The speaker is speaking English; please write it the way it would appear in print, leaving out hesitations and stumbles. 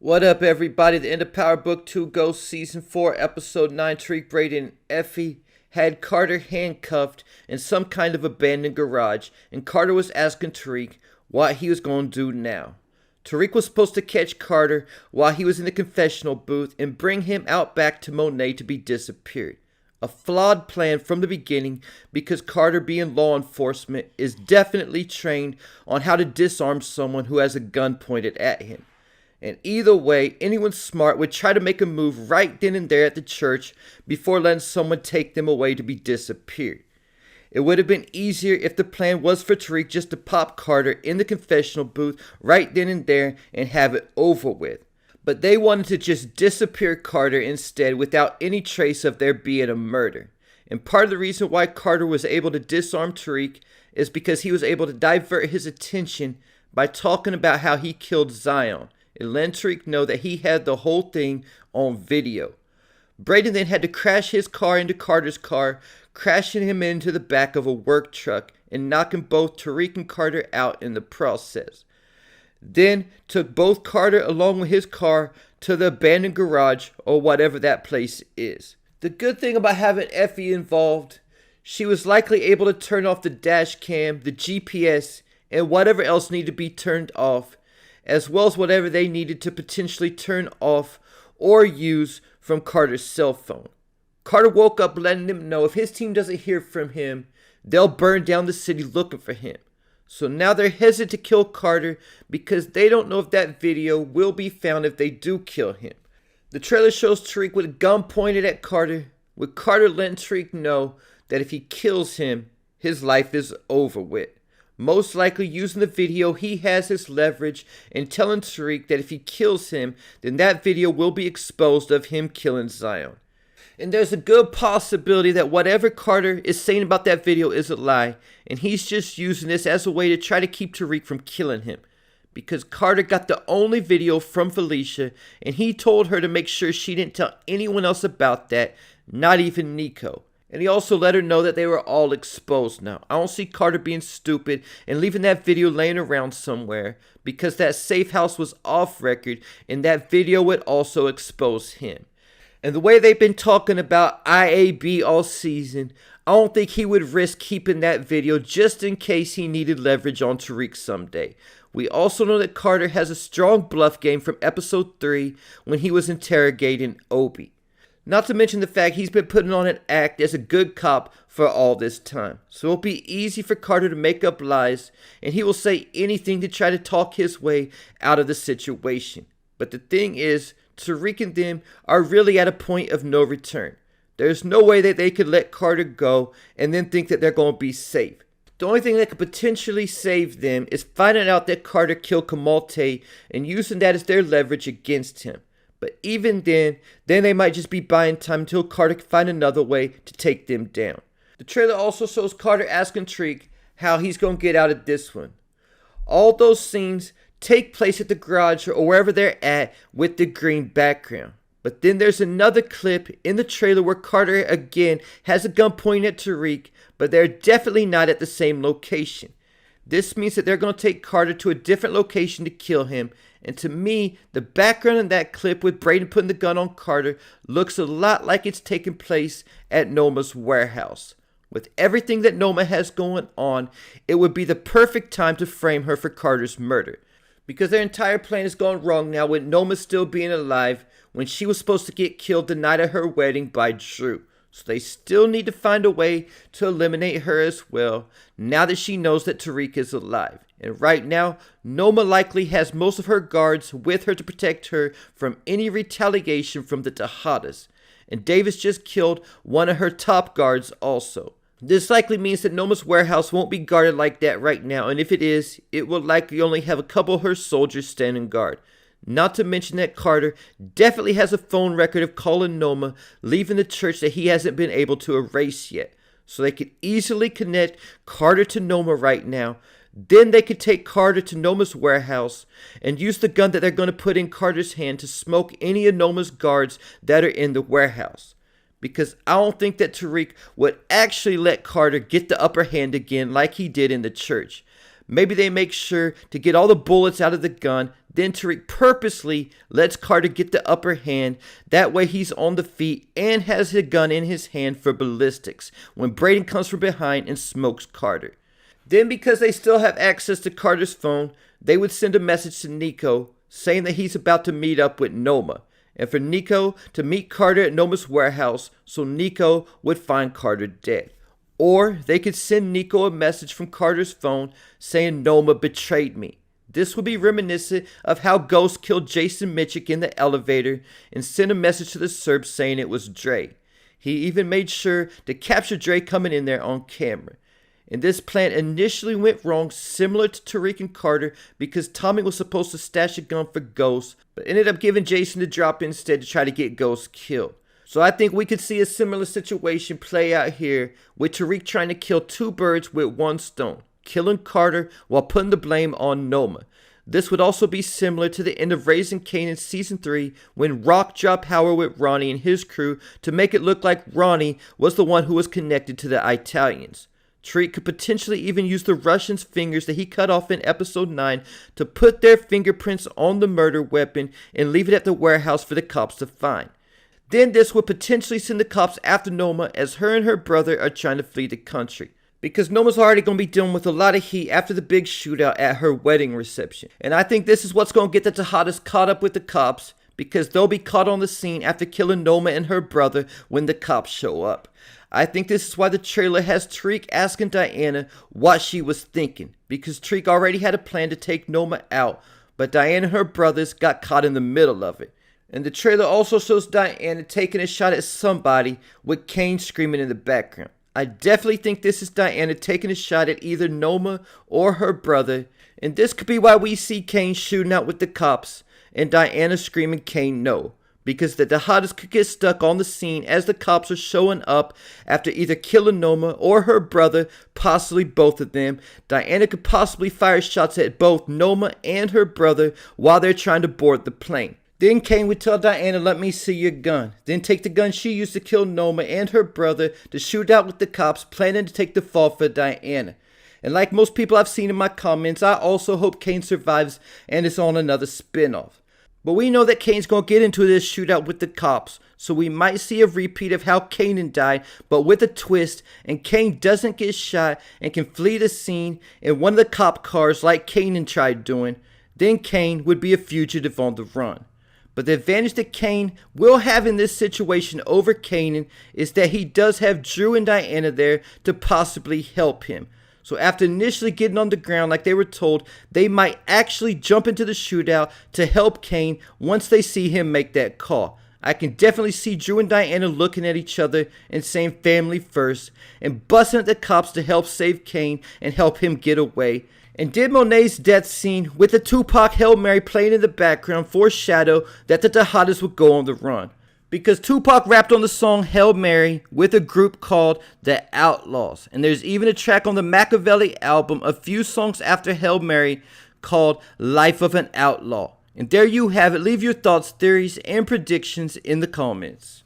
What up, everybody? The End of Power Book 2 Ghost Season 4, Episode 9. Tariq, Brady, and Effie had Carter handcuffed in some kind of abandoned garage, and Carter was asking Tariq what he was going to do now. Tariq was supposed to catch Carter while he was in the confessional booth and bring him out back to Monet to be disappeared. A flawed plan from the beginning because Carter, being law enforcement, is definitely trained on how to disarm someone who has a gun pointed at him. And either way, anyone smart would try to make a move right then and there at the church before letting someone take them away to be disappeared. It would have been easier if the plan was for Tariq just to pop Carter in the confessional booth right then and there and have it over with. But they wanted to just disappear Carter instead without any trace of there being a murder. And part of the reason why Carter was able to disarm Tariq is because he was able to divert his attention by talking about how he killed Zion. It let Tariq know that he had the whole thing on video. Braden then had to crash his car into Carter's car, crashing him into the back of a work truck and knocking both Tariq and Carter out in the process. Then took both Carter along with his car to the abandoned garage or whatever that place is. The good thing about having Effie involved, she was likely able to turn off the dash cam, the GPS, and whatever else needed to be turned off, as well as whatever they needed to potentially turn off or use from Carter's cell phone. Carter woke up letting them know if his team doesn't hear from him, they'll burn down the city looking for him. So now they're hesitant to kill Carter because they don't know if that video will be found if they do kill him. The trailer shows Tariq with a gun pointed at Carter, with Carter letting Tariq know that if he kills him, his life is over with. Most likely using the video, he has his leverage and telling Tariq that if he kills him, then that video will be exposed of him killing Zion. And there's a good possibility that whatever Carter is saying about that video is a lie, and he's just using this as a way to try to keep Tariq from killing him. Because Carter got the only video from Felicia, and he told her to make sure she didn't tell anyone else about that, not even Nico. And he also let her know that they were all exposed now. I don't see Carter being stupid and leaving that video laying around somewhere because that safe house was off record and that video would also expose him. And the way they've been talking about IAB all season, I don't think he would risk keeping that video just in case he needed leverage on Tariq someday. We also know that Carter has a strong bluff game from episode 3 when he was interrogating Obi. Not to mention the fact he's been putting on an act as a good cop for all this time. So it'll be easy for Carter to make up lies, and he will say anything to try to talk his way out of the situation. But the thing is, Tariq and them are really at a point of no return. There's no way that they could let Carter go and then think that they're going to be safe. The only thing that could potentially save them is finding out that Carter killed Kamalte and using that as their leverage against him. But even then they might just be buying time until Carter can find another way to take them down. The trailer also shows Carter asking Tariq how he's going to get out of this one. All those scenes take place at the garage or wherever they're at with the green background. But then there's another clip in the trailer where Carter again has a gun pointing at Tariq, but they're definitely not at the same location. This means that they're going to take Carter to a different location to kill him. And to me, the background in that clip with Braden putting the gun on Carter looks a lot like it's taking place at Noma's warehouse. With everything that Noma has going on, it would be the perfect time to frame her for Carter's murder. Because their entire plan has gone wrong now with Noma still being alive when she was supposed to get killed the night of her wedding by Drew. So they still need to find a way to eliminate her as well, now that she knows that Tariq is alive. And right now, Noma likely has most of her guards with her to protect her from any retaliation from the Tejadahs. And Davis just killed one of her top guards also. This likely means that Noma's warehouse won't be guarded like that right now, and if it is, it will likely only have a couple of her soldiers standing guard. Not to mention that Carter definitely has a phone record of calling Noma, leaving the church that he hasn't been able to erase yet. So they could easily connect Carter to Noma right now. Then they could take Carter to Noma's warehouse and use the gun that they're going to put in Carter's hand to smoke any of Noma's guards that are in the warehouse. Because I don't think that Tariq would actually let Carter get the upper hand again like he did in the church. Maybe they make sure to get all the bullets out of the gun. Then Tariq purposely lets Carter get the upper hand. That way he's on the feet and has the gun in his hand for ballistics when Brayden comes from behind and smokes Carter. Then, because they still have access to Carter's phone, they would send a message to Nico saying that he's about to meet up with Noma, and for Nico to meet Carter at Noma's warehouse so Nico would find Carter dead. Or they could send Nico a message from Carter's phone saying Noma betrayed me. This would be reminiscent of how Ghost killed Jason Mitchell in the elevator and sent a message to the Serbs saying it was Dre. He even made sure to capture Dre coming in there on camera. And this plan initially went wrong, similar to Tariq and Carter, because Tommy was supposed to stash a gun for Ghost, but ended up giving Jason the drop instead to try to get Ghost killed. So I think we could see a similar situation play out here, with Tariq trying to kill two birds with one stone, killing Carter while putting the blame on Noma. This would also be similar to the end of Raising Kanan Season 3 when Rock dropped power with Ronnie and his crew to make it look like Ronnie was the one who was connected to the Italians. Tariq could potentially even use the Russians' fingers that he cut off in episode 9 to put their fingerprints on the murder weapon and leave it at the warehouse for the cops to find. Then this would potentially send the cops after Noma as her and her brother are trying to flee the country. Because Noma's already going to be dealing with a lot of heat after the big shootout at her wedding reception. And I think this is what's going to get the Tejadahs caught up with the cops, because they'll be caught on the scene after killing Noma and her brother when the cops show up. I think this is why the trailer has Tariq asking Diana what she was thinking, because Tariq already had a plan to take Noma out, but Diana and her brothers got caught in the middle of it. And the trailer also shows Diana taking a shot at somebody with Kane screaming in the background. I definitely think this is Diana taking a shot at either Noma or her brother, and this could be why we see Kane shooting out with the cops and Diana screaming Kane no, because the Tejadahs could get stuck on the scene as the cops are showing up after either killing Noma or her brother, possibly both of them. Diana could possibly fire shots at both Noma and her brother while they're trying to board the plane. Then Kane would tell Diana, "Let me see your gun." Then take the gun she used to kill Noma and her brother to shoot out with the cops, planning to take the fall for Diana. And like most people I've seen in my comments, I also hope Kane survives and is on another spin-off. But we know that Kane's going to get into this shootout with the cops, so we might see a repeat of how Kanan died, but with a twist, and Kane doesn't get shot and can flee the scene in one of the cop cars like Kanan tried doing. Then Kane would be a fugitive on the run. But the advantage that Kane will have in this situation over Kanan is that he does have Drew and Diana there to possibly help him. So after initially getting on the ground like they were told, they might actually jump into the shootout to help Kane once they see him make that call. I can definitely see Drew and Diana looking at each other and saying family first, and busting at the cops to help save Kane and help him get away. And did Monet's death scene with the Tupac Hail Mary playing in the background foreshadow that the Tejadahs would go on the run? Because Tupac rapped on the song Hail Mary with a group called The Outlaws. And there's even a track on the Machiavelli album a few songs after Hail Mary called Life of an Outlaw. And there you have it. Leave your thoughts, theories, and predictions in the comments.